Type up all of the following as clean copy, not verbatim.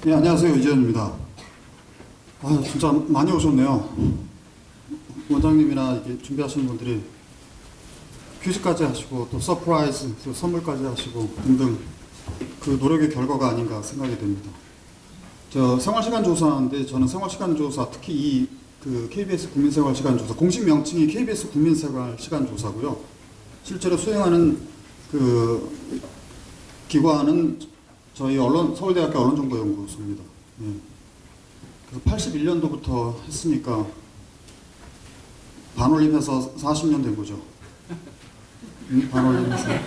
네, 안녕하세요. 이재현입니다. 아, 진짜 많이 오셨네요. 원장님이나 이게 준비하시는 분들이 퀴즈까지 하시고 또 서프라이즈, 또 선물까지 하시고 등등 그 노력의 결과가 아닌가 생각이 됩니다. 저 생활시간 조사인데 저는 생활시간 조사 특히 이 그 KBS 국민생활시간 조사 공식 명칭이 KBS 국민생활시간 조사고요. 실제로 수행하는 그 기관은 저희 서울대학교 언론정보연구소입니다. 예. 81년도부터 했으니까 반올림해서 40년 된 거죠. 반올림해서. 예.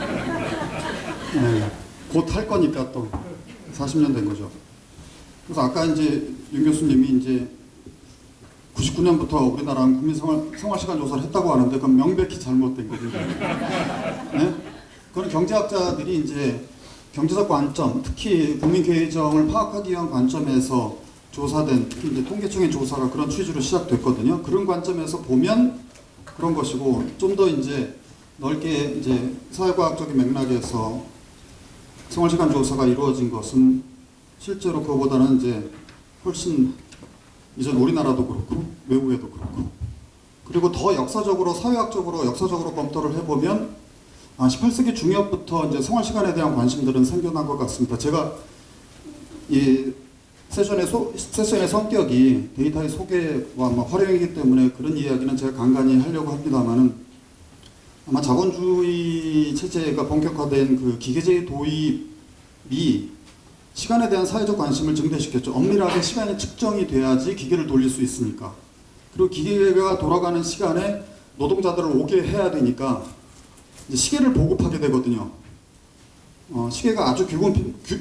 곧 할 거니까 또 40년 된 거죠. 그래서 아까 이제 윤 교수님이 이제 99년부터 우리나라 국민생활시간 조사를 했다고 하는데 그건 명백히 잘못된 거거든요. 네? 그건 경제학자들이 이제 경제적 관점, 특히 국민계획정을 파악하기 위한 관점에서 조사된, 특히 이제 통계청의 조사가 그런 취지로 시작됐거든요. 그런 관점에서 보면 그런 것이고, 좀 더 이제 넓게 이제 사회과학적인 맥락에서 생활시간 조사가 이루어진 것은 실제로 그거보다는 이제 훨씬 이전 우리나라도 그렇고 외국에도 그렇고, 그리고 더 역사적으로 사회학적으로 역사적으로 검토를 해보면 18세기 중엽부터 이제 생활시간에 대한 관심들은 생겨난 것 같습니다. 제가 이 세션의 성격이 데이터의 소개와 활용이기 때문에 그런 이야기는 제가 간간히 하려고 합니다만은, 아마 자본주의 체제가 본격화된 그 기계제의 도입이 시간에 대한 사회적 관심을 증대시켰죠. 엄밀하게 시간이 측정이 돼야지 기계를 돌릴 수 있으니까. 그리고 기계가 돌아가는 시간에 노동자들을 오게 해야 되니까 이제 시계를 보급하게 되거든요. 시계가 아주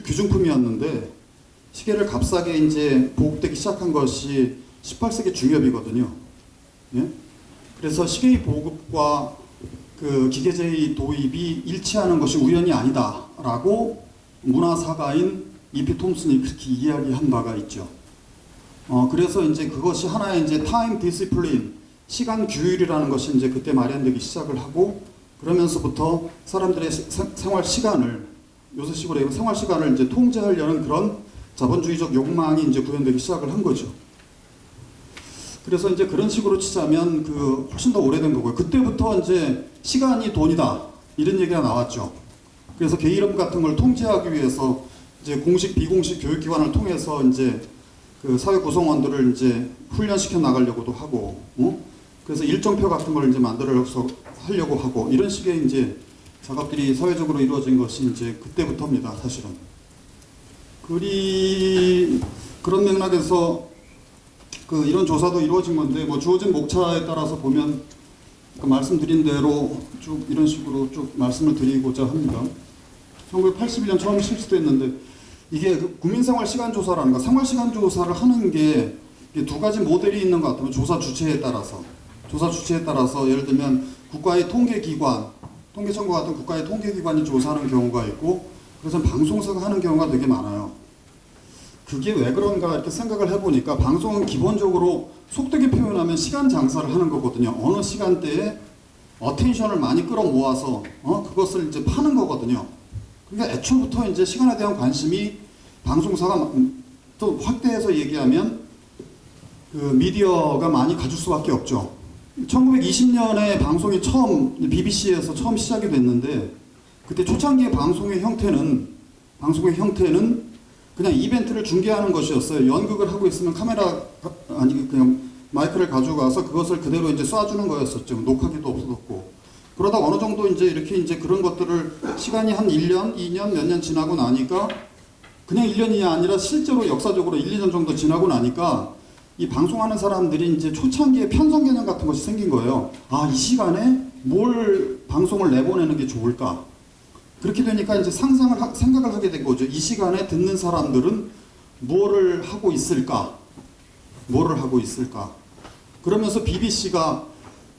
귀중품이었는데 시계를 값싸게 이제 보급되기 시작한 것이 18세기 중엽이거든요. 예? 그래서 시계의 보급과 그 기계제의 도입이 일치하는 것이 우연이 아니다라고 문화사가인 E.P. 톰슨이 그렇게 이야기한 바가 있죠. 그래서 이제 그것이 하나의 이제 타임 디시플린, 시간 규율이라는 것이 이제 그때 마련되기 시작을 하고, 그러면서부터 사람들의 생활 시간을, 요새식으로 얘기하면 생활 시간을 이제 통제하려는 그런 자본주의적 욕망이 이제 구현되기 시작을 한 거죠. 그래서 이제 그런 식으로 치자면 그 훨씬 더 오래된 거고요. 그때부터 이제 시간이 돈이다 이런 얘기가 나왔죠. 그래서 게으름 같은 걸 통제하기 위해서 이제 공식 비공식 교육기관을 통해서 이제 그 사회 구성원들을 이제 훈련시켜 나가려고도 하고, 그래서 일정표 같은 걸 이제 만들어서 하려고 하고, 이런 식의 이제 작업들이 사회적으로 이루어진 것이 이제 그때부터입니다, 사실은. 그런 맥락에서 그 이런 조사도 이루어진 건데, 뭐 주어진 목차에 따라서 보면 그 말씀드린 대로 쭉 이런 식으로 쭉 말씀을 드리고자 합니다. 1981년 처음 실시됐는데, 이게 그 국민생활시간조사라는 거, 생활시간조사를 하는 게 두 가지 모델이 있는 것 같아요. 조사 주체에 따라서 예를 들면 국가의 통계기관, 통계청과 같은 국가의 통계기관이 조사하는 경우가 있고, 그래서 방송사가 하는 경우가 되게 많아요. 그게 왜 그런가 이렇게 생각을 해보니까, 방송은 기본적으로 속되게 표현하면 시간 장사를 하는 거거든요. 어느 시간대에 어텐션을 많이 끌어모아서 그것을 이제 파는 거거든요. 그러니까 애초부터 이제 시간에 대한 관심이 방송사가, 또 확대해서 얘기하면 그 미디어가 많이 가질 수밖에 없죠. 1920년에 방송이 BBC에서 처음 시작이 됐는데, 그때 초창기의 방송의 형태는 그냥 이벤트를 중계하는 것이었어요. 연극을 하고 있으면 그냥 마이크를 가져가서 그것을 그대로 이제 쏴주는 거였었죠. 녹화기도 없었고. 그러다 어느 정도 이제 이렇게 이제 그런 것들을 시간이 한 1년, 2년, 몇 년 지나고 나니까, 그냥 1년이 아니라 실제로 역사적으로 1, 2년 정도 지나고 나니까 이 방송하는 사람들이 이제 초창기에 편성 개념 같은 것이 생긴 거예요. 이 시간에 뭘 방송을 내보내는 게 좋을까? 그렇게 되니까 이제 생각을 하게 된 거죠. 이 시간에 듣는 사람들은 뭐를 하고 있을까? 그러면서 BBC가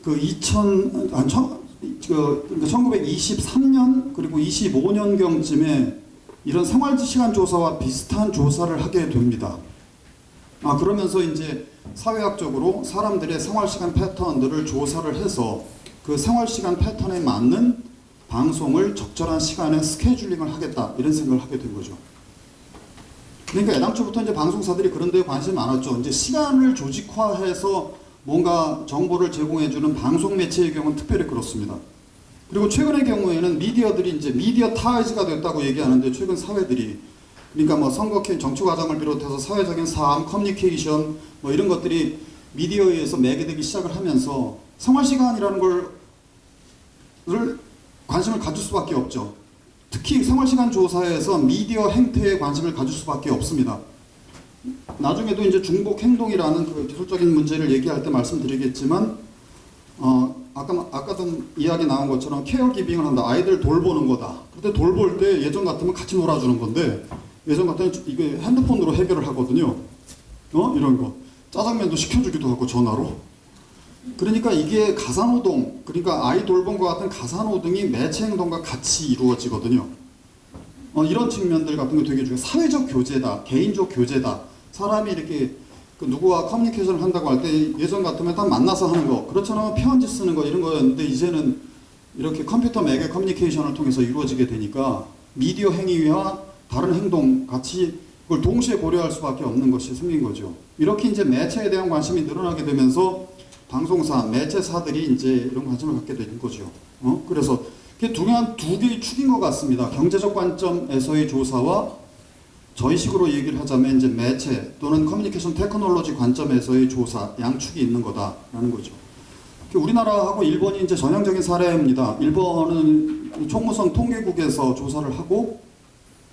그 1923년 그리고 25년경쯤에 이런 생활시간 조사와 비슷한 조사를 하게 됩니다. 그러면서 이제 사회학적으로 사람들의 생활시간 패턴들을 조사를 해서 그 생활시간 패턴에 맞는 방송을 적절한 시간에 스케줄링을 하겠다, 이런 생각을 하게 된 거죠. 그러니까 애당초부터 이제 방송사들이 그런 데에 관심이 많았죠. 이제 시간을 조직화해서 뭔가 정보를 제공해주는 방송 매체의 경우는 특별히 그렇습니다. 그리고 최근의 경우에는 미디어들이 이제 미디어 타이즈가 됐다고 얘기하는데 최근 사회들이 그러니까 뭐 선거 정치 과정을 비롯해서 사회적인 삶, 커뮤니케이션 뭐 이런 것들이 미디어에 의해서 매개되기 시작을 하면서 생활시간이라는 걸 관심을 가질 수밖에 없죠. 특히 생활시간 조사에서 미디어 행태에 관심을 가질 수밖에 없습니다. 나중에도 이제 중복 행동이라는 그 기술적인 문제를 얘기할 때 말씀드리겠지만, 아까도 이야기 나온 것처럼 케어 기빙을 한다. 아이들 돌보는 거다. 그때 돌볼 때 예전 같으면 같이 놀아주는 건데, 예전 같으면 이게 핸드폰으로 해결을 하거든요. 이런 거. 짜장면도 시켜주기도 하고 전화로. 그러니까 이게 가사노동, 그러니까 아이 돌봄과 같은 가사노동이 매체 행동과 같이 이루어지거든요. 이런 측면들 같은 거 되게 중요해요. 사회적 교제다, 개인적 교제다. 사람이 이렇게 그 누구와 커뮤니케이션을 한다고 할 때 예전 같으면 딱 만나서 하는 거, 그렇잖아요. 편지 쓰는 거 이런 거였는데 이제는 이렇게 컴퓨터 매개 커뮤니케이션을 통해서 이루어지게 되니까 미디어 행위와 다른 행동 같이 그걸 동시에 고려할 수밖에 없는 것이 생긴 거죠. 이렇게 이제 매체에 대한 관심이 늘어나게 되면서 방송사, 매체사들이 이제 이런 관심을 갖게 되는 거죠. 그래서 그게 두 개의 축인 것 같습니다. 경제적 관점에서의 조사와 저희 식으로 얘기를 하자면 이제 매체 또는 커뮤니케이션 테크놀로지 관점에서의 조사, 양축이 있는 거다라는 거죠. 우리나라하고 일본이 이제 전형적인 사례입니다. 일본은 총무성 통계국에서 조사를 하고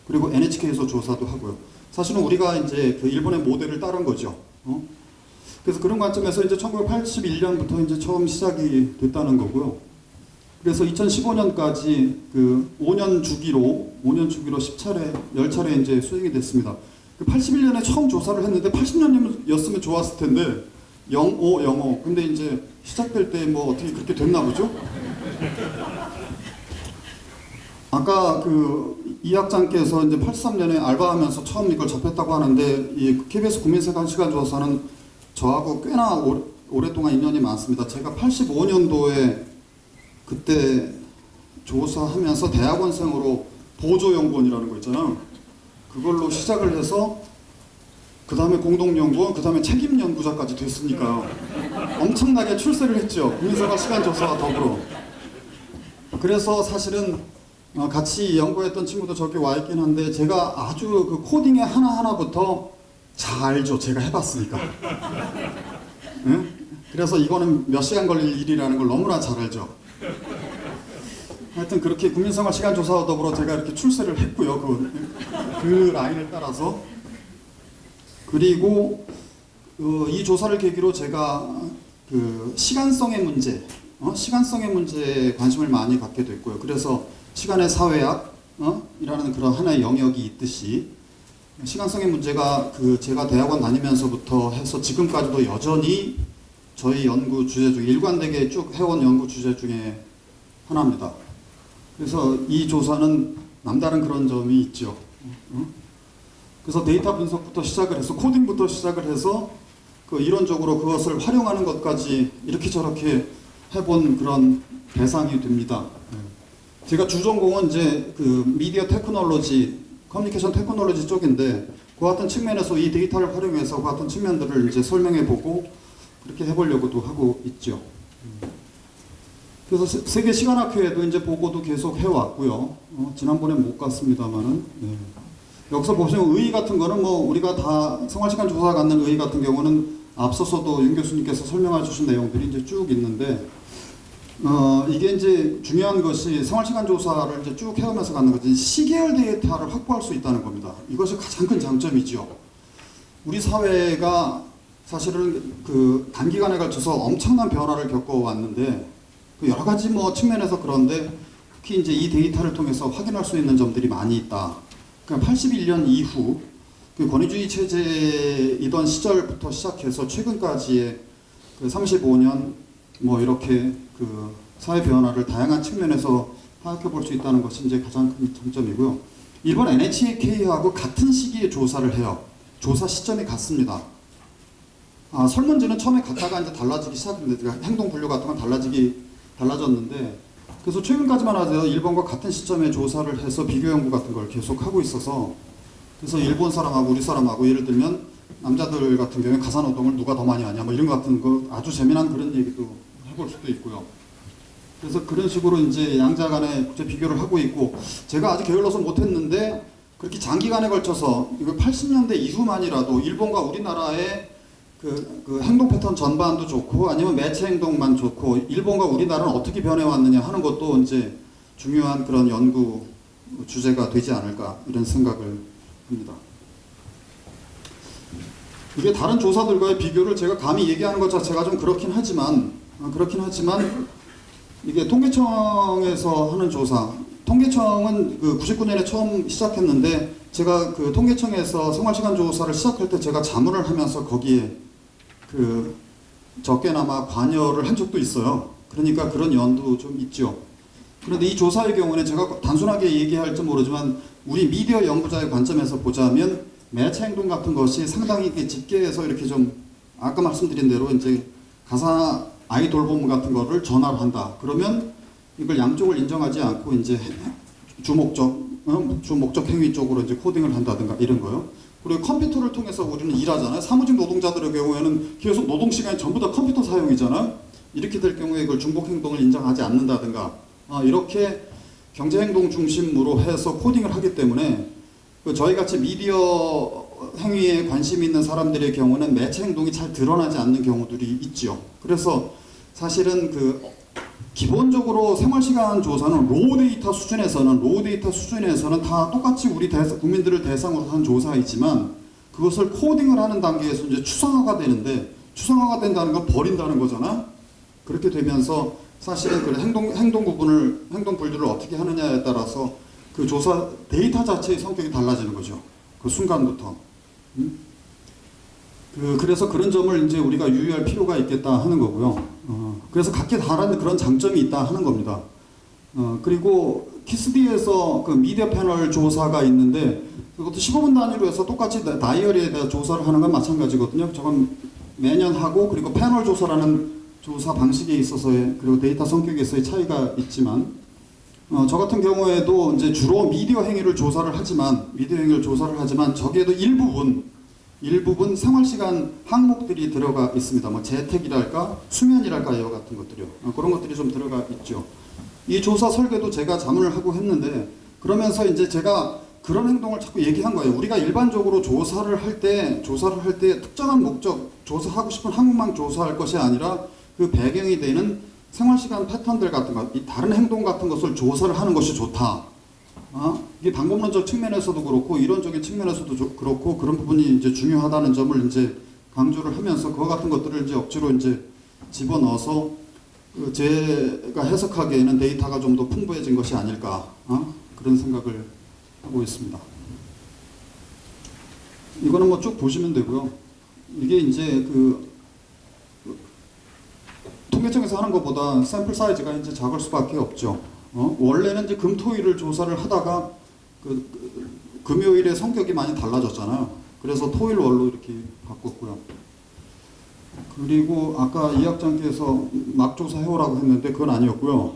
그리고 NHK에서 조사도 하고요. 사실은 우리가 이제 그 일본의 모델을 따른 거죠. 그래서 그런 관점에서 이제 1981년부터 이제 처음 시작이 됐다는 거고요. 그래서 2015년까지 그 5년 주기로 10차례 이제 수행이 됐습니다. 81년에 처음 조사를 했는데 80년이었으면 좋았을 텐데 05. 근데 이제 시작될 때 뭐 어떻게 그렇게 됐나 보죠? 아까 그 이 학장께서 이제 83년에 알바하면서 처음 이걸 접했다고 하는데 이 KBS 국민생활시간 조사는 저하고 꽤나 오랫동안 인연이 많습니다. 제가 85년도에 그때 조사하면서 대학원생으로 보조연구원이라는 거 있잖아요. 그걸로 시작을 해서 그 다음에 공동연구원, 그 다음에 책임연구자까지 됐으니까요. 엄청나게 출세를 했죠. 국민생활시간조사와 더불어. 그래서 사실은 같이 연구했던 친구도 저기 와 있긴 한데 제가 아주 그 코딩의 하나하나부터 잘 알죠. 제가 해봤으니까. 네? 그래서 이거는 몇 시간 걸릴 일이라는 걸 너무나 잘 알죠. 하여튼 그렇게 국민생활시간조사와 더불어 제가 이렇게 출세를 했고요. 그 라인을 따라서. 그리고 이 조사를 계기로 제가 그 시간성의 문제에 관심을 많이 갖게 됐고요. 그래서 시간의 사회학 이라는 그런 하나의 영역이 있듯이 시간성의 문제가 그 제가 대학원 다니면서부터 해서 지금까지도 여전히 저희 연구 주제 중에 일관되게 쭉 해온 연구 주제 중에 하나입니다. 그래서 이 조사는 남다른 그런 점이 있죠. 그래서 데이터 분석부터 시작을 해서 코딩부터 시작을 해서 그 이론적으로 그것을 활용하는 것까지 이렇게 저렇게 해본 그런 대상이 됩니다. 제가 주전공은 이제 그 미디어 테크놀로지, 커뮤니케이션 테크놀로지 쪽인데 그 같은 측면에서 이 데이터를 활용해서 그 같은 측면들을 이제 설명해보고 그렇게 해보려고도 하고 있죠. 그래서 세계 시간학회에도 이제 보고도 계속 해왔고요. 지난번에 못 갔습니다만은. 네. 여기서 보시면 의의 같은 거는 뭐 우리가 다 생활시간 조사 갖는 의의 같은 경우는 앞서서도 윤 교수님께서 설명해 주신 내용들이 이제 쭉 있는데 이게 이제 중요한 것이 생활시간 조사를 이제 쭉 해오면서 갖는 것이 시계열 데이터를 확보할 수 있다는 겁니다. 이것이 가장 큰 장점이죠. 우리 사회가 사실은 그 단기간에 걸쳐서 엄청난 변화를 겪어왔는데 그 여러 가지 뭐 측면에서 그런데 특히 이제 이 데이터를 통해서 확인할 수 있는 점들이 많이 있다. 그러니까 81년 이후 그 권위주의 체제이던 시절부터 시작해서 최근까지의 그 35년 뭐 이렇게 그 사회 변화를 다양한 측면에서 파악해 볼 수 있다는 것이 이제 가장 큰 장점이고요. 일본 NHK하고 같은 시기에 조사를 해요. 조사 시점이 같습니다. 설문지는 처음에 같다가 이제 달라지기 시작했는데 행동 분류 같은 건 달라졌는데 그래서 최근까지만 하더라도 일본과 같은 시점에 조사를 해서 비교 연구 같은 걸 계속 하고 있어서 그래서 일본 사람하고 우리 사람하고 예를 들면 남자들 같은 경우에 가사노동을 누가 더 많이 하냐 뭐 이런 것 같은 거 아주 재미난 그런 얘기도 해볼 수도 있고요. 그래서 그런 식으로 이제 양자 간의 국제 비교를 하고 있고, 제가 아직 게을러서 못했는데 그렇게 장기간에 걸쳐서 이거 80년대 이후만이라도 일본과 우리나라의 그 행동 패턴 전반도 좋고 아니면 매체 행동만 좋고 일본과 우리나라는 어떻게 변해왔느냐 하는 것도 이제 중요한 그런 연구 주제가 되지 않을까 이런 생각을 합니다. 이게 다른 조사들과의 비교를 제가 감히 얘기하는 것 자체가 좀 그렇긴 하지만 이게 통계청에서 하는 조사, 통계청은 그 99년에 처음 시작했는데 제가 그 통계청에서 생활시간 조사를 시작할 때 제가 자문을 하면서 거기에 그 적게나마 관여를 한 적도 있어요. 그러니까 그런 연도 좀 있죠. 그런데 이 조사의 경우는 제가 단순하게 얘기할지 모르지만 우리 미디어 연구자의 관점에서 보자면 매체 행동 같은 것이 상당히 집계해서 이렇게 좀 아까 말씀드린 대로 이제 가사 아이돌봄 같은 거를 전화를 한다. 그러면 이걸 양쪽을 인정하지 않고 이제 주목적 행위 쪽으로 이제 코딩을 한다든가 이런 거요. 그리고 컴퓨터를 통해서 우리는 일하잖아요. 사무직 노동자들의 경우에는 계속 노동 시간이 전부 다 컴퓨터 사용이잖아요. 이렇게 될 경우에 이걸 중복 행동을 인정하지 않는다든가 이렇게 경제 행동 중심으로 해서 코딩을 하기 때문에 저희 같이 미디어 행위에 관심 있는 사람들의 경우는 매체 행동이 잘 드러나지 않는 경우들이 있죠. 그래서 사실은 기본적으로 생활시간 조사는 로우 데이터 수준에서는 다 똑같이 우리 국민들을 대상으로 한 조사이지만 그것을 코딩을 하는 단계에서 이제 추상화가 되는데, 추상화가 된다는 건 버린다는 거잖아. 그렇게 되면서 사실은 그 행동 분류를 어떻게 하느냐에 따라서 그 조사 데이터 자체의 성격이 달라지는 거죠. 그 순간부터. 그래서 그런 점을 이제 우리가 유의할 필요가 있겠다 하는 거고요. 그래서 각기 다른 그런 장점이 있다 하는 겁니다. 그리고 키스디에서 그 미디어 패널 조사가 있는데 그것도 15분 단위로 해서 똑같이 다이어리에 대한 조사를 하는 건 마찬가지거든요. 저건 매년 하고, 그리고 패널 조사라는 조사 방식에 있어서의, 그리고 데이터 성격에 있어서의 차이가 있지만 저 같은 경우에도 이제 주로 미디어 행위를 조사를 하지만 저기에도 일부분 생활시간 항목들이 들어가 있습니다. 뭐 재택이랄까 수면이랄까 이와 같은 것들이요. 그런 것들이 좀 들어가 있죠. 이 조사 설계도 제가 자문을 하고 했는데, 그러면서 이제 제가 그런 행동을 자꾸 얘기한 거예요. 우리가 일반적으로 조사를 할 때 특정한 목적, 조사하고 싶은 항목만 조사할 것이 아니라 그 배경이 되는 생활시간 패턴들 같은 것, 이 다른 행동 같은 것을 조사를 하는 것이 좋다. 이게 방법론적 측면에서도 그렇고 이론적인 측면에서도 그렇고 그런 부분이 이제 중요하다는 점을 이제 강조를 하면서 그와 같은 것들을 이제 억지로 이제 집어넣어서 제가 해석하기에는 데이터가 좀 더 풍부해진 것이 아닐까 그런 생각을 하고 있습니다. 이거는 뭐 쭉 보시면 되고요. 이게 이제 통계청에서 하는 것보다 샘플 사이즈가 이제 작을 수밖에 없죠. 원래는 이제 금토일을 조사를 하다가 금요일의 성격이 많이 달라졌잖아요. 그래서 토일월로 이렇게 바꿨고요. 그리고 아까 이 학장께서 막조사 해오라고 했는데 그건 아니었고요.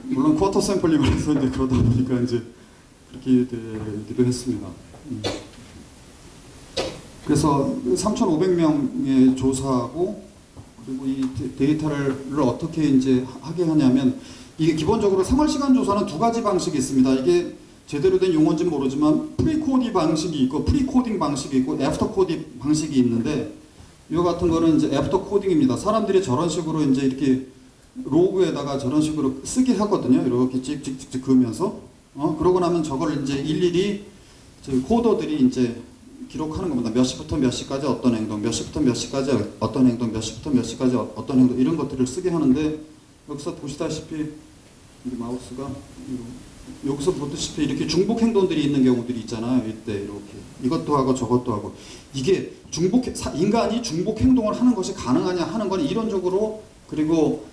물론 쿼터 샘플링을 해서 이제 그러다 보니까 이제 그렇게 되기도 했습니다. 그래서 3,500명의 조사하고, 그리고 이 데이터를 어떻게 이제 하게 하냐면, 이게 기본적으로 생활시간 조사는 두 가지 방식이 있습니다. 이게 제대로 된 용어인지는 모르지만 프리코딩 방식이 있고 애프터 코딩 방식이 있는데, 이거 같은 거는 이제 애프터 코딩입니다. 사람들이 저런 식으로 이제 이렇게 로그에다가 저런 식으로 쓰게 하거든요. 이렇게 찍찍찍찍 그으면서 그러고 나면 저걸 이제 일일이 코더들이 이제 기록하는 겁니다. 몇 시부터 몇 시까지 어떤 행동, 몇 시부터 몇 시까지 어떤 행동, 몇 시부터 몇 시까지 어떤 행동, 이런 것들을 쓰게 하는데, 여기서 보시다시피 마우스가 여기서 보다시피 이렇게 중복 행동들이 있는 경우들이 있잖아요. 이때 이렇게 이것도 하고 저것도 하고, 이게 인간이 중복 행동을 하는 것이 가능하냐 하는 건 이론적으로 그리고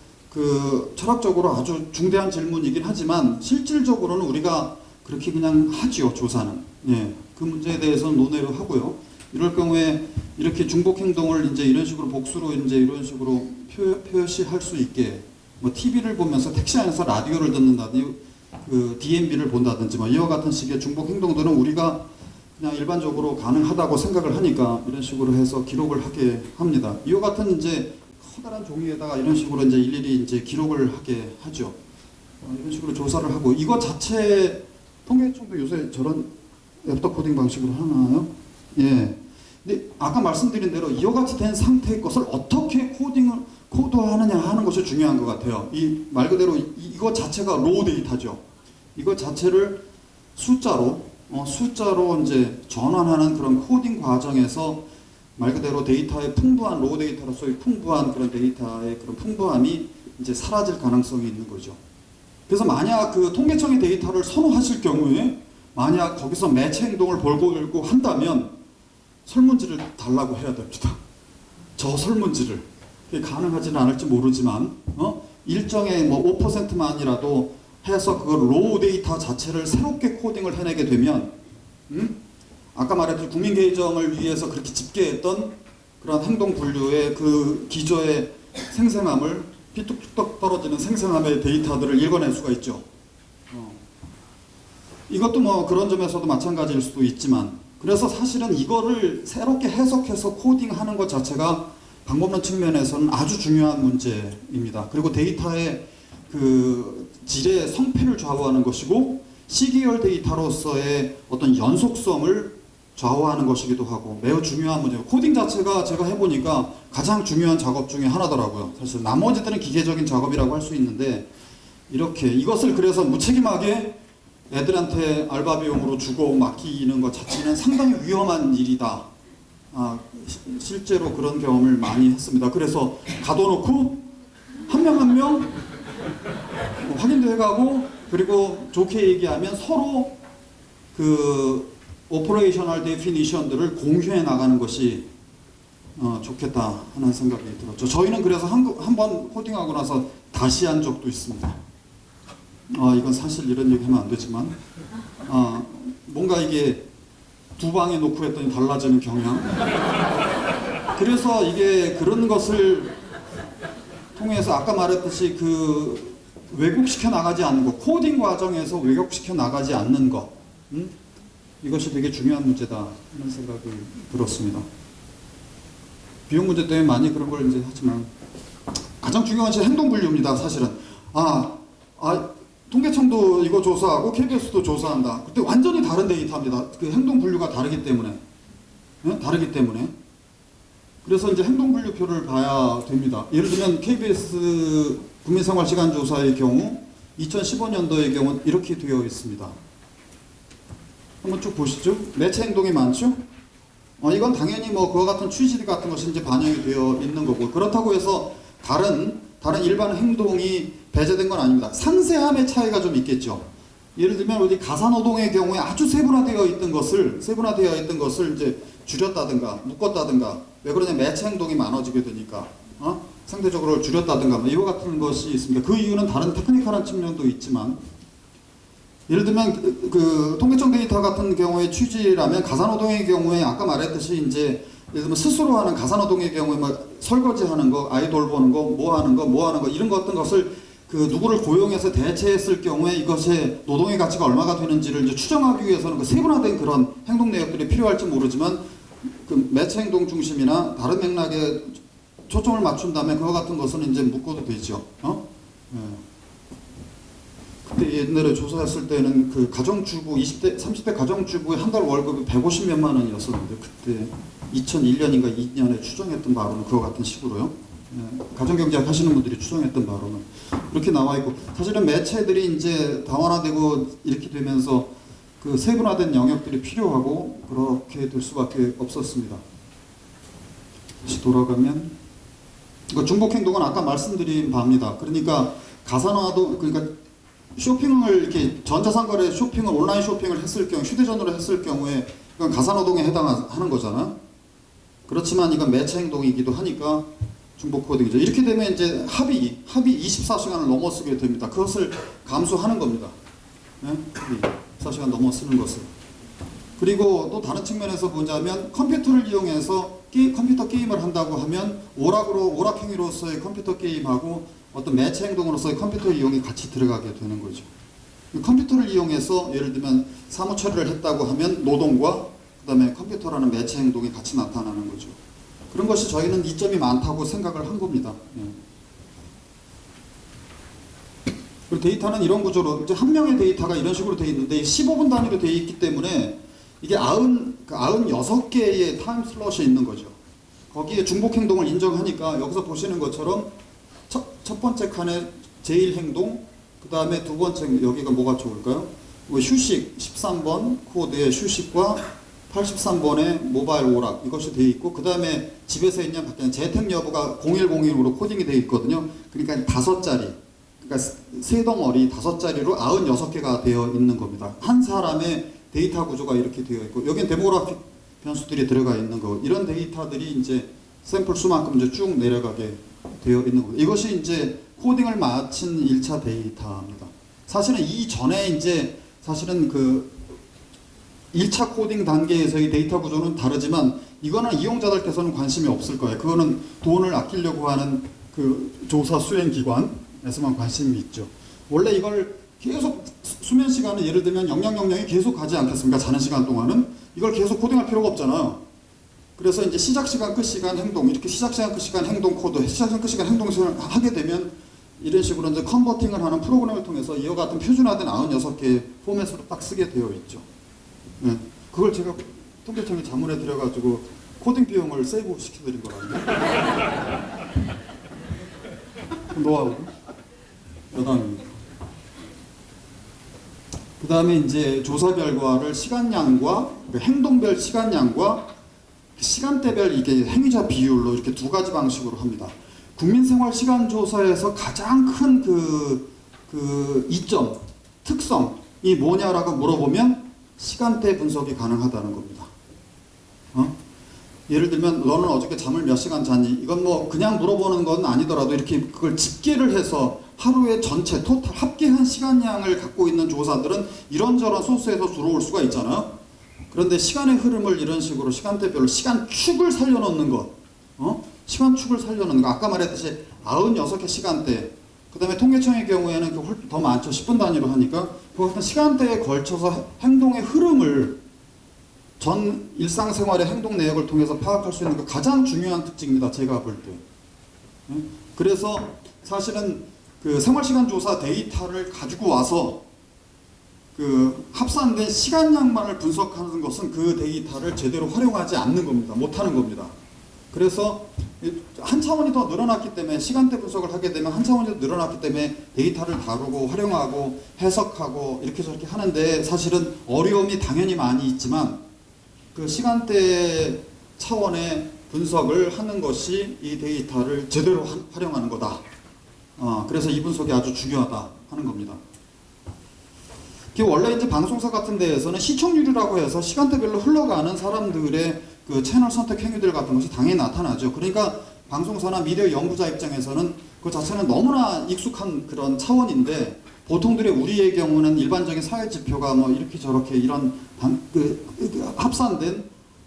철학적으로 아주 중대한 질문이긴 하지만 실질적으로는 우리가 그렇게 그냥 하지요. 조사는. 예, 그 문제에 대해서는 논의를 하고요. 이럴 경우에 이렇게 중복 행동을 이제 이런 식으로 복수로 이제 이런 식으로 표시할 수 있게, 뭐 TV를 보면서 택시 안에서 라디오를 듣는다든지 DMB를 본다든지 뭐 이와 같은 식의 중복 행동들은 우리가 그냥 일반적으로 가능하다고 생각을 하니까 이런 식으로 해서 기록을 하게 합니다. 이와 같은 이제 커다란 종이에다가 이런 식으로 이제 일일이 이제 기록을 하게 하죠. 이런 식으로 조사를 하고 이거 자체 통계청도 요새 저런 앱터 코딩 방식으로 하나요? 예. 근데 아까 말씀드린 대로 이와 같이 된 상태의 것을 어떻게 코드하느냐 하는 것이 중요한 것 같아요. 이 말 그대로 이거 자체가 로우 데이터죠. 이거 자체를 숫자로 이제 전환하는 그런 코딩 과정에서 말 그대로 데이터의 풍부한 로우 데이터로서의 풍부한 그런 데이터의 그런 풍부함이 이제 사라질 가능성이 있는 거죠. 그래서 만약 그 통계청의 데이터를 선호하실 경우에 만약 거기서 매체 행동을 벌고 한다면 설문지를 달라고 해야 됩니다. 저 설문지를. 그게 가능하지는 않을지 모르지만 일정의 뭐 5%만이라도 해서 그 로우 데이터 자체를 새롭게 코딩을 해내게 되면 아까 말했듯이 국민계정을 위해서 그렇게 집계했던 그런 행동 분류의 그 기저의 생생함을 삐뚝뚝 떨어지는 생생함의 데이터들을 읽어낼 수가 있죠. 이것도 뭐 그런 점에서도 마찬가지일 수도 있지만 그래서 사실은 이거를 새롭게 해석해서 코딩하는 것 자체가 방법론 측면에서는 아주 중요한 문제입니다. 그리고 데이터의 그 질의 성패를 좌우하는 것이고 시계열 데이터로서의 어떤 연속성을 좌우하는 것이기도 하고 매우 중요한 문제예요. 코딩 자체가 제가 해보니까 가장 중요한 작업 중에 하나더라고요. 사실 나머지들은 기계적인 작업이라고 할 수 있는데 이렇게 이것을 그래서 무책임하게 애들한테 알바 비용으로 주고 맡기는 것 자체는 상당히 위험한 일이다. 실제로 그런 경험을 많이 했습니다. 그래서 가둬놓고 한 명 한 명 확인도 해가고 그리고 좋게 얘기하면 서로 그 오퍼레이셔널 데피니션들을 공유해 나가는 것이 좋겠다 하는 생각이 들었죠. 저희는 그래서 한 번 코딩하고 나서 다시 한 적도 있습니다. 이건 사실 이런 얘기 하면 안 되지만 뭔가 이게 두 방에 놓고 했더니 달라지는 경향. 그래서 이게 그런 것을 통해서 아까 말했듯이 그 왜곡시켜 나가지 않는 것, 코딩 과정에서 왜곡시켜 나가지 않는 것, 이것이 되게 중요한 문제다 하는 생각이 들었습니다. 비용 문제 때문에 많이 그런 걸 이제 하지만 가장 중요한 것이 행동 분류입니다. 사실은 통계청도 이거 조사하고 KBS도 조사한다. 그때 완전히 다른 데이터입니다. 그 행동 분류가 다르기 때문에. 그래서 이제 행동 분류표를 봐야 됩니다. 예를 들면 KBS 국민생활시간조사의 경우 2015년도의 경우 이렇게 되어 있습니다. 한번 쭉 보시죠. 매체 행동이 많죠? 이건 당연히 뭐 그와 같은 취지 같은 것이 이제 반영이 되어 있는 거고 그렇다고 해서 다른 일반 행동이 배제된 건 아닙니다. 상세함의 차이가 좀 있겠죠. 예를 들면 우리 가사노동의 경우에 아주 세분화되어 있던 것을 이제 줄였다든가 묶었다든가 왜 그러냐 매체 행동이 많아지게 되니까 상대적으로 줄였다든가 뭐 이와 같은 것이 있습니다. 그 이유는 다른 테크니컬한 측면도 있지만 예를 들면 그 통계청 데이터 같은 경우의 취지라면 가사노동의 경우에 아까 말했듯이 이제 예를 들면 스스로 하는 가사노동의 경우에 막 설거지하는 거, 아이 돌보는 거, 뭐 하는 거 이런 것 같은 것을 그 누구를 고용해서 대체했을 경우에 이것의 노동의 가치가 얼마가 되는지를 이제 추정하기 위해서는 그 세분화된 그런 행동 내역들이 필요할지 모르지만 그 매체 행동 중심이나 다른 맥락에 초점을 맞춘다면 그와 같은 것은 이제 묶어도 되죠. 그때 옛날에 조사했을 때는 그 가정주부 20대, 30대 가정주부의 한 달 월급이 150몇만 원이었었는데 그때 2001년인가 2년에 추정했던 바로는 그와 같은 식으로요. 가정경제학 하시는 분들이 추정했던 바로는 이렇게 나와 있고 사실은 매체들이 이제 다원화되고 이렇게 되면서 그 세분화된 영역들이 필요하고 그렇게 될 수밖에 없었습니다. 다시 돌아가면 이거 중복행동은 아까 말씀드린 바입니다. 그러니까 가산화도 그러니까 쇼핑을 이렇게 전자상거래 쇼핑을 온라인 쇼핑을 했을 경우 휴대전화로 했을 경우에 이건 가산노동에 해당하는 거잖아. 그렇지만 이건 매체 행동이기도 하니까 중복 코딩이죠. 이렇게 되면 이제 합이 24시간을 넘어서게 됩니다. 그것을 감수하는 겁니다. 네? 24시간 넘어서는 것을. 그리고 또 다른 측면에서 보자면 컴퓨터를 이용해서 컴퓨터 게임을 한다고 하면 오락행위로서의 컴퓨터 게임하고 어떤 매체 행동으로서의 컴퓨터 이용이 같이 들어가게 되는 거죠. 컴퓨터를 이용해서 예를 들면 사무 처리를 했다고 하면 노동과 그다음에 컴퓨터라는 매체 행동이 같이 나타나는 거죠. 그런 것이 저희는 이점이 많다고 생각을 한 겁니다. 예. 그리고 데이터는 이런 구조로 이제 한 명의 데이터가 이런 식으로 되어 있는데 15분 단위로 되어 있기 때문에 이게 96개의 타임 슬롯이 있는 거죠. 거기에 중복 행동을 인정하니까 여기서 보시는 것처럼 첫 번째 칸에 제일 행동, 그 다음에 두 번째 여기가 뭐가 좋을까요? 휴식 13번 코드의 휴식과 83번의 모바일 오락 이것이 되어 있고 그 다음에 집에서 있냐 밖에 재택 여부가 0101으로 코딩이 되어 있거든요. 그러니까 5자리, 그러니까 세 덩어리 5자리로 96개가 되어 있는 겁니다. 한 사람의 데이터 구조가 이렇게 되어 있고 여기는 데모그래픽 변수들이 들어가 있는 거 이런 데이터들이 이제 샘플 수만큼 이제 쭉 내려가게 되어 있는 겁니다. 이것이 이제 코딩을 마친 1차 데이터입니다. 사실은 이전에 이제 사실은 그 1차 코딩 단계에서의 데이터 구조는 다르지만 이거는 이용자들께서는 관심이 없을 거예요. 그거는 돈을 아끼려고 하는 그 조사 수행 기관에서만 관심이 있죠. 원래 이걸 계속 수면 시간을 예를 들면 0000이 계속 가지 않겠습니까? 자는 시간 동안은 이걸 계속 코딩할 필요가 없잖아요. 그래서 이제 시작 시간, 끝 시간, 행동 이렇게 시작 시간, 끝 시간, 행동 코드, 시작 시간, 끝 시간, 행동을 하게 되면 이런 식으로 이제 컨버팅을 하는 프로그램을 통해서 이와 같은 표준화된 96개의 포맷으로 딱 쓰게 되어 있죠. 네. 그걸 제가 통계청에 자문해 드려가지고 코딩 비용을 세이브 시켜드린 거라고요. 노하우 여담입니다. 그 다음에 이제 조사 결과를 시간량과 행동별 시간량과 시간대별 이게 행위자 비율로 이렇게 두 가지 방식으로 합니다. 국민생활시간조사에서 가장 큰 이점, 특성이 뭐냐라고 물어보면 시간대 분석이 가능하다는 겁니다. 예를 들면 너는 어저께 잠을 몇 시간 잤니? 이건 뭐 그냥 물어보는 건 아니더라도 이렇게 그걸 집계를 해서 하루의 전체 토탈 합계한 시간량을 갖고 있는 조사들은 이런저런 소스에서 들어올 수가 있잖아요. 그런데 시간의 흐름을 이런 식으로 시간대별로 시간축을 살려놓는 것, 시간축을 살려놓는 거. 아까 말했듯이 96개 시간대, 그 다음에 통계청의 경우에는 더 많죠. 10분 단위로 하니까 그 같은 시간대에 걸쳐서 행동의 흐름을 전 일상생활의 행동 내역을 통해서 파악할 수 있는 게 가장 중요한 특징입니다. 제가 볼 때. 그래서 사실은 그 생활시간조사 데이터를 가지고 와서 그 합산된 시간량만을 분석하는 것은 그 데이터를 제대로 활용하지 않는 겁니다. 못하는 겁니다. 그래서 한 차원이 더 늘어났기 때문에 시간대 분석을 하게 되면 한 차원이 더 늘어났기 때문에 데이터를 다루고 활용하고 해석하고 이렇게 저렇게 하는데 사실은 어려움이 당연히 많이 있지만 그 시간대 차원의 분석을 하는 것이 이 데이터를 제대로 활용하는 거다. 그래서 이 분석이 아주 중요하다 하는 겁니다. 원래 이제 방송사 같은 데에서는 시청률이라고 해서 시간대별로 흘러가는 사람들의 그 채널 선택 행위들 같은 것이 당연히 나타나죠. 그러니까 방송사나 미디어 연구자 입장에서는 그 자체는 너무나 익숙한 그런 차원인데 보통들의 우리의 경우는 일반적인 사회 지표가 뭐 이렇게 저렇게 이런 합산된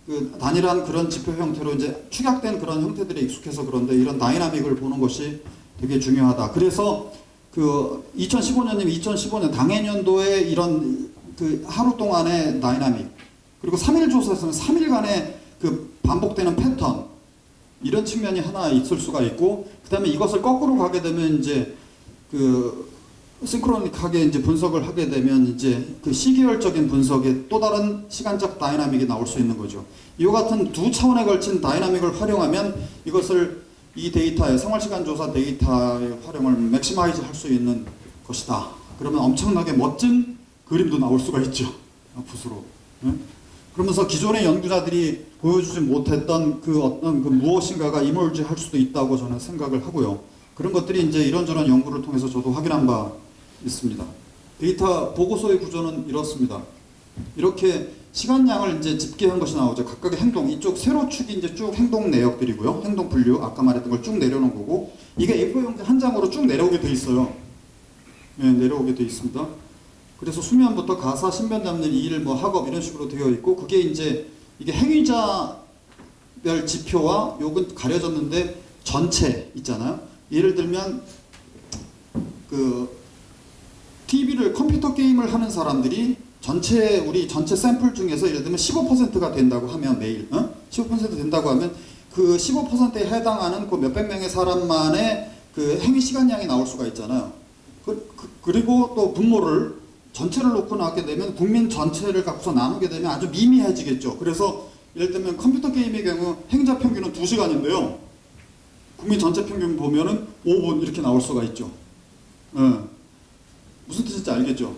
그 단일한 그런 지표 형태로 이제 축약된 그런 형태들에 익숙해서 그런데 이런 다이나믹을 보는 것이 되게 중요하다. 그래서 그 2015년이면 2015년 당해년도에 이런 그 하루 동안의 다이나믹 그리고 3일 조사에서는 3일간의 그 반복되는 패턴 이런 측면이 하나 있을 수가 있고 그 다음에 이것을 거꾸로 가게 되면 이제 그 싱크로닉하게 이제 분석을 하게 되면 이제 그 시계열적인 분석의 또 다른 시간적 다이나믹이 나올 수 있는 거죠. 이와 같은 두 차원에 걸친 다이나믹을 활용하면 이것을 이 데이터의 생활시간조사 데이터의 활용을 맥시마이즈 할 수 있는 것이다. 그러면 엄청나게 멋진 그림도 나올 수가 있죠. 붓으로. 그러면서 기존의 연구자들이 보여주지 못했던 그 어떤 그 무엇인가가 이멀지 할 수도 있다고 저는 생각을 하고요. 그런 것들이 이제 이런저런 연구를 통해서 저도 확인한 바 있습니다. 데이터 보고서의 구조는 이렇습니다. 이렇게 시간량을 이제 집계한 것이 나오죠. 각각의 행동, 이쪽 세로 축이 이제 쭉 행동 내역들이고요. 행동 분류, 아까 말했던 걸 쭉 내려놓은 거고, 이게 A4 용지 한 장으로 쭉 내려오게 돼 있어요. 네, 내려오게 돼 있습니다. 그래서 수면부터 가사, 신변 잡는 일, 뭐 학업 이런 식으로 되어 있고, 그게 이제 이게 행위자별 지표와 요건 가려졌는데 전체 있잖아요. 예를 들면 그 TV를 컴퓨터 게임을 하는 사람들이 우리 전체 샘플 중에서 예를 들면 15%가 된다고 하면 매일 15% 된다고 하면 그 15%에 해당하는 그 몇백 명의 사람만의 그 행위 시간량이 나올 수가 있잖아요. 그리고 또 분모를 전체를 놓고 나오게 되면 국민 전체를 갖고서 나누게 되면 아주 미미해지겠죠. 그래서 예를 들면 컴퓨터 게임의 경우 행자 평균은 2시간인데요. 국민 전체 평균 보면은 5분 이렇게 나올 수가 있죠. 무슨 뜻인지 알겠죠?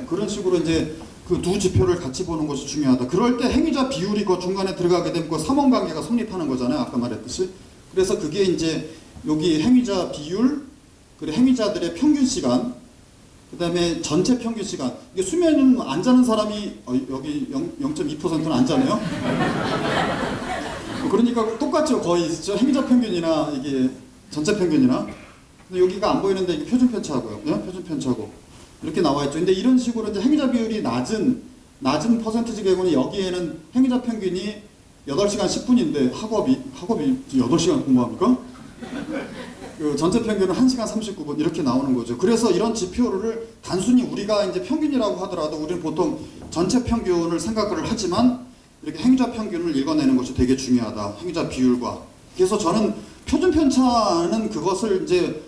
그런 식으로 이제 그 두 지표를 같이 보는 것이 중요하다. 그럴 때 행위자 비율이 그 중간에 들어가게 되면 그 삼원관계가 성립하는 거잖아요. 아까 말했듯이. 그래서 그게 이제 여기 행위자 비율, 그리고 행위자들의 평균 시간, 그 다음에 전체 평균 시간. 이게 수면은 안 자는 사람이 여기 0.2%는 안 자네요. 그러니까 똑같죠. 거의 행위자 평균이나 이게 전체 평균이나. 근데 여기가 안 보이는데 이게 표준 편차고요. 표준 편차고. 이렇게 나와 있죠. 근데 이런 식으로 이제 행위자 비율이 낮은 퍼센티지 경우는 여기에는 행위자 평균이 8시간 10분인데 학업이 8시간 공부합니까? 그 전체 평균은 1시간 39분 이렇게 나오는 거죠. 그래서 이런 지표를 단순히 우리가 이제 평균이라고 하더라도 우리는 보통 전체 평균을 생각을 하지만 이렇게 행위자 평균을 읽어내는 것이 되게 중요하다. 행위자 비율과. 그래서 저는 표준 편차는 그것을 이제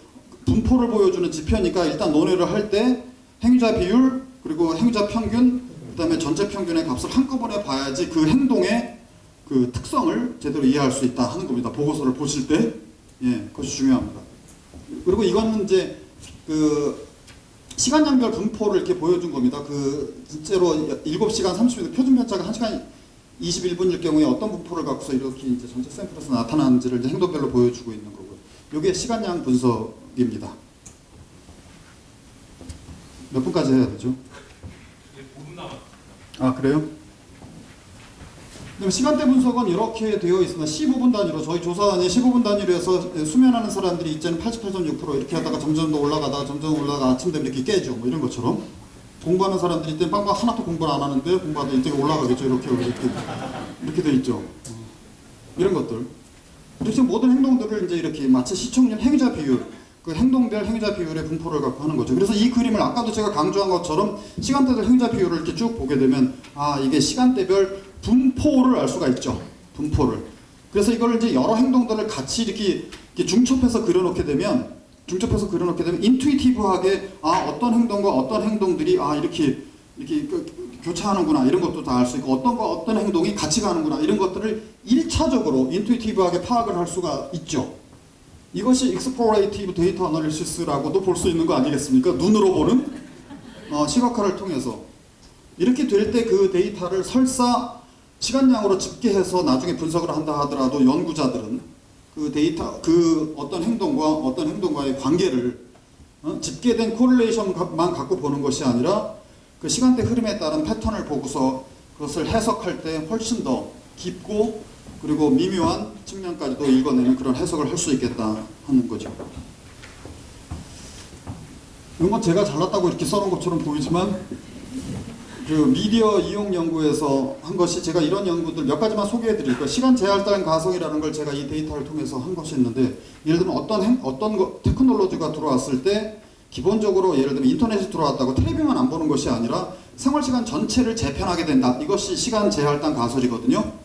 분포를 보여주는 지표니까 일단 논의를 할 때 행위자 비율 그리고 행위자 평균 그다음에 전체 평균의 값을 한꺼번에 봐야지 그 행동의 그 특성을 제대로 이해할 수 있다 하는 겁니다. 보고서를 보실 때 그것이 중요합니다. 그리고 이거는 이제 그 시간양별 분포를 이렇게 보여준 겁니다. 그 실제로 7시간 30분 표준 편차가 1시간 21분일 경우에 어떤 분포를 갖고서 이렇게 이제 전체 샘플에서 나타나는지를 이제 행동별로 보여주고 있는 거고요. 이게 시간양 분석입니다. 몇 분까지 해야 되죠? 5분 남았어요. 아, 그래요? 그럼 시간대 분석은 이렇게 되어 있습니다. 15분 단위로 저희 조사단이 15분 단위로 해서 수면하는 사람들이 이제는 88.6% 이렇게 하다가 점점 더 올라가다가 점점 올라가 아침 되면 이렇게 깨죠. 뭐 이런 것처럼 공부하는 사람들이 이때 빵빵 하나도 공부를 안 하는데 공부하다 이때 올라가겠죠. 이렇게 돼 있죠. 이런 것들. 이렇게 모든 행동들을 이제 이렇게 마치 시청률 행위자 비율 그 행동별 행위자 비율의 분포를 갖고 하는 거죠. 그래서 이 그림을 아까도 제가 강조한 것처럼 시간대별 행위자 비율을 이렇게 쭉 보게 되면 이게 시간대별 분포를 알 수가 있죠. 분포를. 그래서 이걸 이제 여러 행동들을 같이 이렇게 중첩해서 그려놓게 되면 인투이티브하게 어떤 행동과 어떤 행동들이 이렇게 교차하는구나 이런 것도 다 알 수 있고 어떤 행동이 같이 가는구나 이런 것들을 1차적으로 인투이티브하게 파악을 할 수가 있죠. 이것이 익스플로레이티브 데이터 어널리시스라고도 볼 수 있는 거 아니겠습니까? 눈으로 보는 시각화를 통해서 이렇게 될 때 그 데이터를 설사 시간량으로 집계해서 나중에 분석을 한다 하더라도 연구자들은 그 데이터 그 어떤 행동과의 관계를 집계된 코릴레이션만 갖고 보는 것이 아니라 그 시간대 흐름에 따른 패턴을 보고서 그것을 해석할 때 훨씬 더 깊고 그리고 미묘한 측면까지도 읽어내는 그런 해석을 할 수 있겠다 하는 거죠. 이건 제가 잘났다고 이렇게 써놓은 것처럼 보이지만 그 미디어 이용 연구에서 한 것이 제가 이런 연구들 몇 가지만 소개해 드릴 거예요. 시간 제할당 가성이라는 걸 제가 이 데이터를 통해서 한 것이 있는데 예를 들면 어떤 테크놀로지가 들어왔을 때 기본적으로 예를 들면 인터넷이 들어왔다고 텔레비만 안 보는 것이 아니라 생활시간 전체를 재편하게 된다. 이것이 시간 제할당 가설이거든요.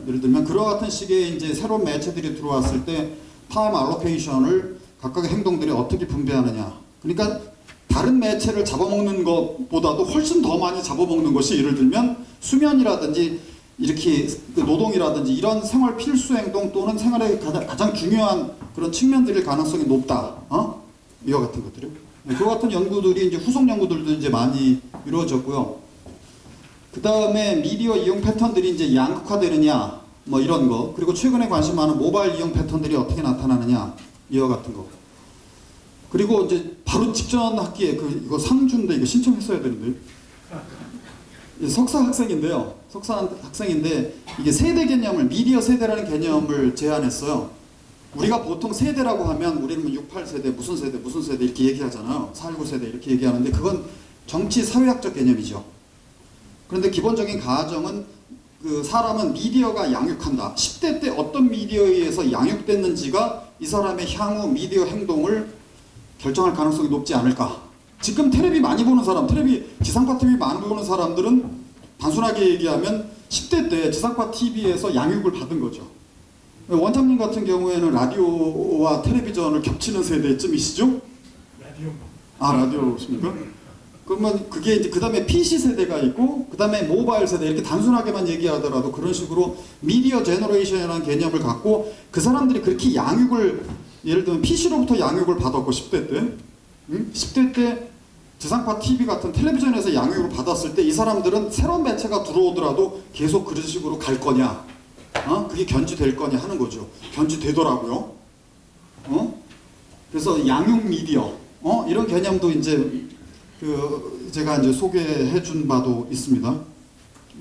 예를 들면 그와 같은 식의 이제 새로운 매체들이 들어왔을 때 타임 알로케이션을 각각의 행동들이 어떻게 분배하느냐. 그러니까 다른 매체를 잡아먹는 것보다도 훨씬 더 많이 잡아먹는 것이 예를 들면 수면이라든지 이렇게 노동이라든지 이런 생활 필수 행동 또는 생활의 가장 중요한 그런 측면들일 가능성이 높다. 이와 같은 것들이요. 그와 같은 연구들이 이제 후속 연구들도 이제 많이 이루어졌고요. 그 다음에 미디어 이용 패턴들이 이제 양극화되느냐, 뭐 이런 거. 그리고 최근에 관심 많은 모바일 이용 패턴들이 어떻게 나타나느냐, 이와 같은 거. 그리고 이제 바로 직전 학기에 이거 상주인데 이거 신청했어야 되는데. 석사 학생인데 이게 세대 개념을 미디어 세대라는 개념을 제안했어요. 우리가 보통 세대라고 하면 우리는 68세대 무슨 세대 이렇게 얘기하잖아요. 419세대 이렇게 얘기하는데 그건 정치 사회학적 개념이죠. 그런데 기본적인 가정은 그 사람은 미디어가 양육한다. 10대 때 어떤 미디어에 의해서 양육됐는지가 이 사람의 향후 미디어 행동을 결정할 가능성이 높지 않을까 지금 텔레비 많이 보는 사람, 지상파 TV 많이 보는 사람들은 단순하게 얘기하면 10대 때 지상파 TV에서 양육을 받은 거죠. 원장님 같은 경우에는 라디오와 텔레비전을 겹치는 세대쯤이시죠? 라디오. 아, 라디오십니까? 그러면 그게 이제 그 다음에 PC 세대가 있고, 그 다음에 모바일 세대, 이렇게 단순하게만 얘기하더라도 그런 식으로 미디어 제너레이션이라는 개념을 갖고 그 사람들이 그렇게 양육을, 예를 들면 PC로부터 양육을 받았고, 10대 때. 10대 때 지상파 TV 같은 텔레비전에서 양육을 받았을 때 이 사람들은 새로운 매체가 들어오더라도 계속 그런 식으로 갈 거냐, 그게 견지될 거냐 하는 거죠. 견지되더라고요. 그래서 양육 미디어, 이런 개념도 이제 제가 이제 소개해 준 바도 있습니다.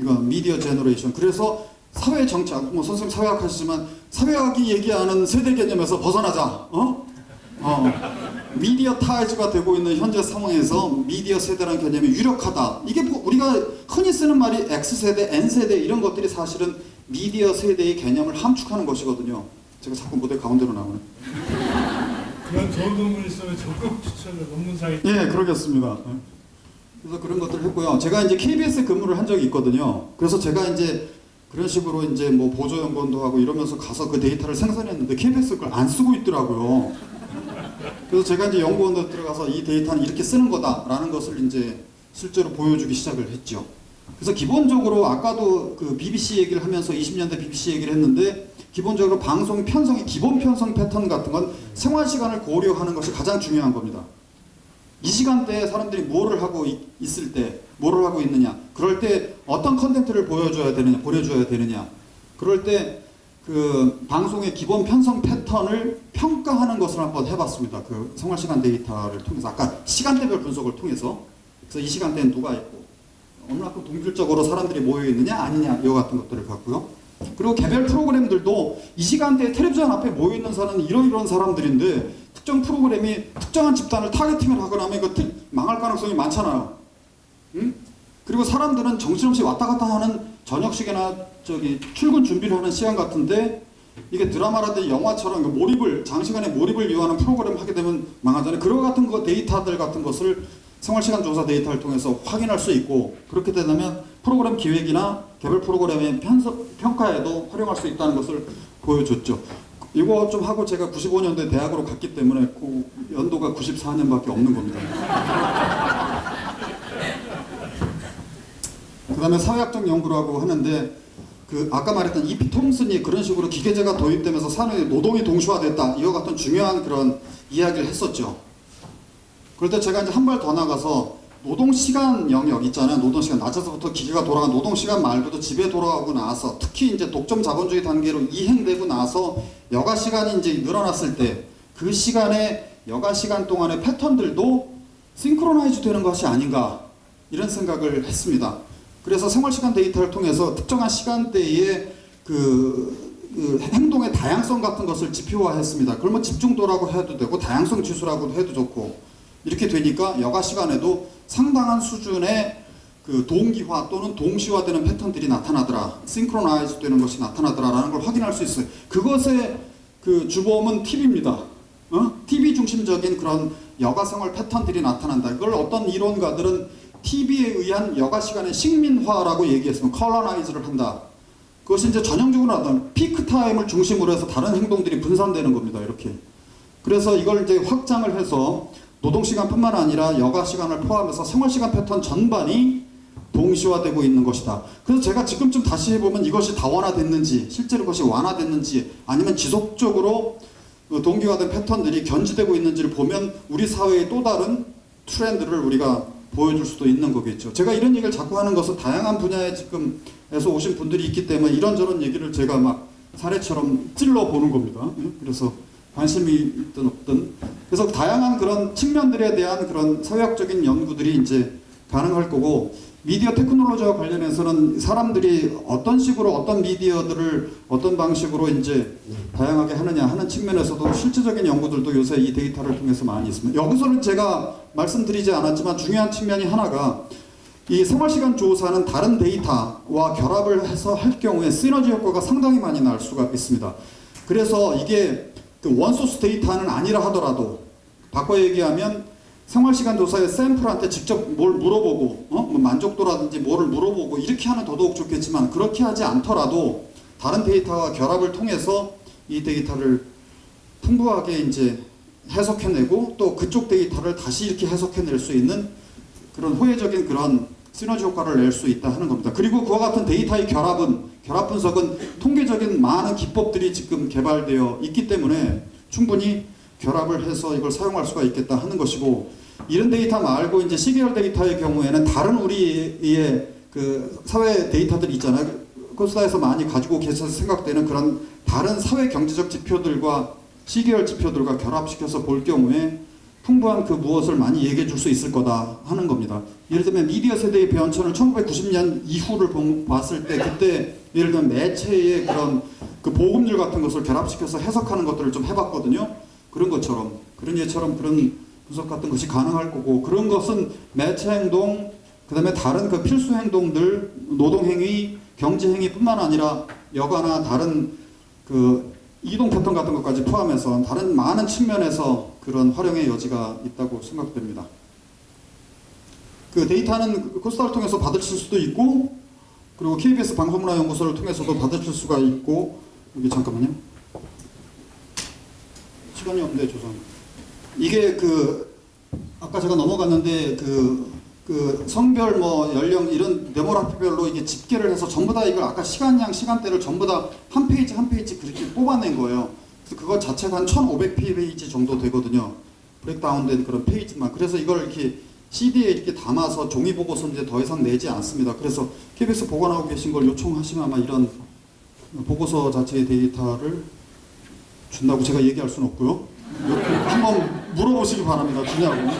이거 미디어 제너레이션. 그래서 사회 정착, 뭐 선생님 사회학 하시지만 사회학이 얘기하는 세대 개념에서 벗어나자. 미디어 타이즈가 되고 있는 현재 상황에서 미디어 세대라는 개념이 유력하다. 이게 뭐 우리가 흔히 쓰는 말이 X세대, N세대 이런 것들이 사실은 미디어 세대의 개념을 함축하는 것이거든요. 제가 자꾸 무대 가운데로 나오네. 그런 좋은 동물이 있으면 적극 추천을 논문상에. 예, 그러겠습니다. 그래서 그런 것들을 했고요. 제가 이제 KBS에 근무를 한 적이 있거든요. 그래서 제가 이제 그런 식으로 이제 뭐 보조 연구원도 하고 이러면서 가서 그 데이터를 생산했는데 KBS 걸 안 쓰고 있더라고요. 그래서 제가 이제 연구원도 들어가서 이 데이터는 이렇게 쓰는 거다라는 것을 이제 실제로 보여주기 시작을 했죠. 그래서 기본적으로 아까도 그 BBC 얘기를 하면서 20년대 BBC 얘기를 했는데 기본적으로 방송 편성의 기본 편성 패턴 같은 건 생활 시간을 고려하는 것이 가장 중요한 겁니다. 이 시간대에 사람들이 뭐를 하고 있을 때, 뭐를 하고 있느냐, 그럴 때 어떤 컨텐츠를 보여줘야 되느냐, 보내줘야 되느냐, 그럴 때 그 방송의 기본 편성 패턴을 평가하는 것을 한번 해봤습니다. 그 생활 시간 데이터를 통해서 아까 시간대별 분석을 통해서. 그래서 이 시간대는 누가 있고 얼마큼 동질적으로 사람들이 모여 있느냐 아니냐 이와 같은 것들을 봤고요. 그리고 개별 프로그램들도 이 시간대에 텔레비전 앞에 모여 있는 사람은 이런 사람들인데 특정 프로그램이 특정한 집단을 타겟팅을 하거나 하면 이거 망할 가능성이 많잖아요. 그리고 사람들은 정신없이 왔다 갔다 하는 저녁 시계나 출근 준비를 하는 시간 같은데 이게 드라마라든지 영화처럼 장시간에 몰입을 요하는 프로그램을 하게 되면 망하잖아요. 그런 같은 데이터들 같은 것을 생활시간 조사 데이터를 통해서 확인할 수 있고, 그렇게 되면 프로그램 기획이나 개별 프로그램의 평가에도 활용할 수 있다는 것을 보여줬죠. 이거 좀 하고 제가 95년도에 대학으로 갔기 때문에 그 연도가 94년밖에 없는 겁니다. 그 다음에 사회학적 연구라고 하는데 그 아까 말했던 E.P. 톰슨이 그런 식으로 기계제가 도입되면서 산업의 노동이 동시화됐다, 이와 같은 중요한 그런 이야기를 했었죠. 그럴 때 제가 이제 한 발 더 나가서 노동시간 영역 있잖아요. 노동시간, 낮에서부터 기계가 돌아간 노동시간 말고도 집에 돌아가고 나서 특히 이제 독점 자본주의 단계로 이행되고 나서 여가 시간이 이제 늘어났을 때 그 시간에 여가 시간 동안의 패턴들도 싱크로나이즈 되는 것이 아닌가, 이런 생각을 했습니다. 그래서 생활시간 데이터를 통해서 특정한 시간대에 그 행동의 다양성 같은 것을 지표화했습니다. 그러면 집중도라고 해도 되고 다양성 지수라고 해도 좋고, 이렇게 되니까 여가 시간에도 상당한 수준의 그 동기화 또는 동시화되는 패턴들이 나타나더라, 싱크로나이즈 되는 것이 나타나더라라는 걸 확인할 수 있어요. 그것의 그 주범은 TV입니다. TV 중심적인 그런 여가 생활 패턴들이 나타난다. 이걸 어떤 이론가들은 TV에 의한 여가 시간의 식민화라고 얘기했으면 컬러나이즈를 한다. 그것이 이제 전형적으로 어떤 피크 타임을 중심으로 해서 다른 행동들이 분산되는 겁니다. 이렇게. 그래서 이걸 이제 확장을 해서 노동시간뿐만 아니라 여가시간을 포함해서 생활시간 패턴 전반이 동시화되고 있는 것이다. 그래서 제가 지금쯤 다시 해보면 이것이 다원화됐는지, 실제로 그것이 완화됐는지, 아니면 지속적으로 동기화된 패턴들이 견지되고 있는지를 보면 우리 사회의 또 다른 트렌드를 우리가 보여줄 수도 있는 거겠죠. 제가 이런 얘기를 자꾸 하는 것은 다양한 분야에 지금에서 오신 분들이 있기 때문에 이런저런 얘기를 제가 막 사례처럼 찔러보는 겁니다. 그래서 관심이 있든 없든. 그래서 다양한 그런 측면들에 대한 그런 사회학적인 연구들이 이제 가능할 거고, 미디어 테크놀로지와 관련해서는 사람들이 어떤 식으로 어떤 미디어들을 어떤 방식으로 이제 다양하게 하느냐 하는 측면에서도 실질적인 연구들도 요새 이 데이터를 통해서 많이 있습니다. 여기서는 제가 말씀드리지 않았지만 중요한 측면이 하나가, 이 생활시간 조사는 다른 데이터와 결합을 해서 할 경우에 시너지 효과가 상당히 많이 날 수가 있습니다. 그래서 이게 그 원소스 데이터는 아니라 하더라도, 바꿔 얘기하면 생활시간 조사에 샘플한테 직접 뭘 물어보고 뭐 만족도라든지 뭐를 물어보고 이렇게 하면 더더욱 좋겠지만 그렇게 하지 않더라도 다른 데이터와 결합을 통해서 이 데이터를 풍부하게 이제 해석해내고 또 그쪽 데이터를 다시 이렇게 해석해낼 수 있는 그런 호혜적인 그런 시너지 효과를 낼 수 있다 하는 겁니다. 그리고 그와 같은 데이터의 결합 분석은 통계적인 많은 기법들이 지금 개발되어 있기 때문에 충분히 결합을 해서 이걸 사용할 수가 있겠다 하는 것이고, 이런 데이터 말고 이제 시계열 데이터의 경우에는 다른 우리의 그 사회 데이터들이 있잖아요. 코스다에서 많이 가지고 계셔서 생각되는 그런 다른 사회 경제적 지표들과 시계열 지표들과 결합시켜서 볼 경우에 풍부한 그 무엇을 많이 얘기해 줄 수 있을 거다 하는 겁니다. 예를 들면 미디어 세대의 변천을 1990년 이후를 봤을 때 그때 예를 들면 매체의 그런 그 보급률 같은 것을 결합시켜서 해석하는 것들을 좀 해봤거든요. 그런 것처럼 그런 예처럼 그런 분석 같은 것이 가능할 거고, 그런 것은 매체 행동, 그 다음에 다른 그 필수 행동들, 노동행위, 경제행위뿐만 아니라 여가나 다른 그 이동 패턴 같은 것까지 포함해서 다른 많은 측면에서 그런 활용의 여지가 있다고 생각됩니다. 그 데이터는 코스닥을 통해서 받으실 수도 있고, 그리고 KBS 방송문화연구소를 통해서도 받으실 수가 있고, 여기 잠깐만요. 시간이 없는데 죄송합니다. 이게 그 아까 제가 넘어갔는데 그 성별 뭐 연령 이런 데모그래피별로 이게 집계를 해서 전부 다 이걸 아까 시간량 시간대를 전부 다 한 페이지 한 페이지 그렇게 뽑아낸 거예요. 그래서 그거 자체가 한 1500페이지 정도 되거든요. 브레이크다운된 그런 페이지만. 그래서 이걸 이렇게 CD에 이렇게 담아서 종이 보고서 이제 더 이상 내지 않습니다. 그래서 KBS 보관하고 계신 걸 요청하시면 아마 이런 보고서 자체의 데이터를 준다고 제가 얘기할 수는 없고요. 한번 물어보시기 바랍니다. 주냐고.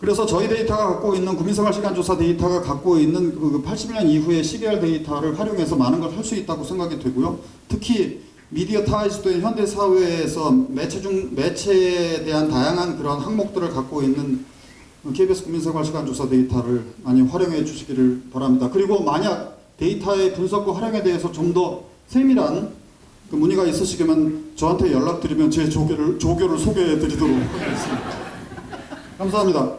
그래서 저희 데이터가 갖고 있는 국민생활시간조사 데이터가 갖고 있는 그 80년 이후의 시계열 데이터를 활용해서 많은 걸 할 수 있다고 생각이 되고요. 특히 미디어 타이즈된 현대 사회에서 매체에 대한 다양한 그런 항목들을 갖고 있는 KBS 국민생활시간조사 데이터를 많이 활용해 주시기를 바랍니다. 그리고 만약 데이터의 분석과 활용에 대해서 좀 더 세밀한 그 문의가 있으시면 저한테 연락드리면 제 조교를 소개해 드리도록 하겠습니다. 감사합니다.